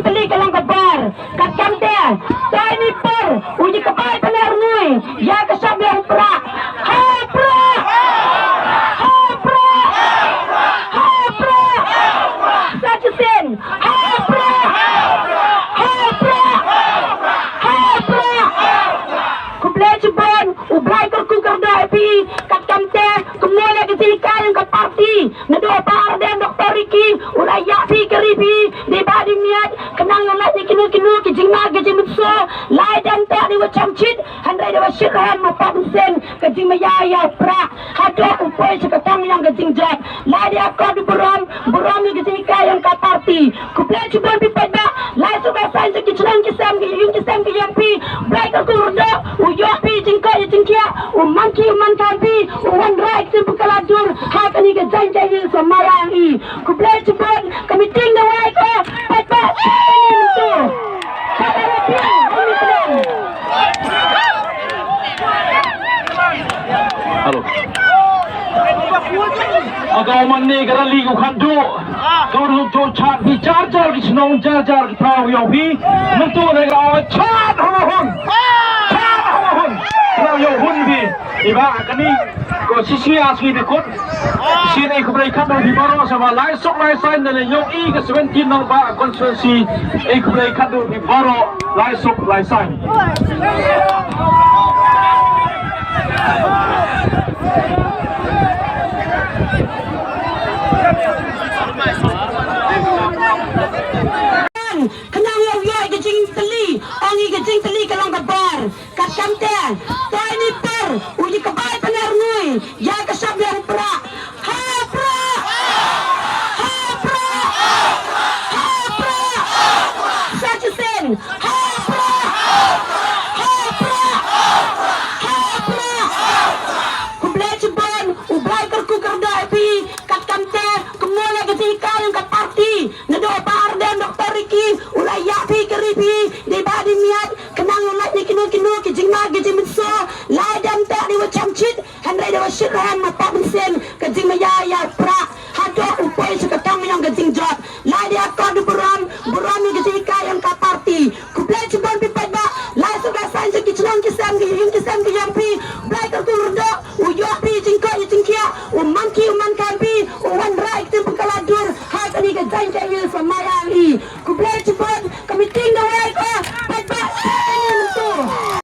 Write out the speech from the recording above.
teli kalang kabar kat kamte toi ni per uji kapai paner nui ya kasab yang pra ha pra ha pra ha pra sajen ha pra ha pra ha pra kublai cebon ublai kerku kerda pi kat kamte kemulia ketika yang ke parti nado par dan doktor Riki ulaya pi keripi di badi niat kenang ngat ni kinu kijinga gejimutso lai dan tak di macam cit handai dewa syirhan mapap sen kejing mayaya pra hado upoi sekatang yang kejing jat lai dia kau di berom ni kejing yang ke parti kublai cebon pi paidbah lai sudah sain sekicrang kisam ki yang pi blai kerku roda uyok pi jingkia umangki umankan pi uwan raik si bukaladur hakani ke janjai semayang i kublai cebon kami tinggal waik ko paidbah ini itu halo agak mana kerana ligu kandu kalau tu chat bicar di senong jar tahu yang pi mentu mereka awak chat hon kalau yang hun pi iba kani ko sisi asli dekut sini kublai kandu di baru sama lai sok lai sain dan yang i ke 17 nombor konstitusi kublai kandu di baru lai sok lai sain kenang yoi kejing teli ongi kejing teli kalang kabar kat kamte toi ni per uji kabai paner nui ya kasab yang pra ha pra ha pra ha pra sajen ha pra ha pra ha pra kublai cebon ublai kerku kerda pi kat kamte kemulia ketika yang ke parti nado par dan doktor Riki ulaya pi keripi di badi niat kenang ngat ni kinu kijinga gejimutso lai dan tak di macam cit handai dewa syirhan mapap sen kejing mayaya pra hado upoi sekatang yang kejing jot lai dia kau di berom ni ketika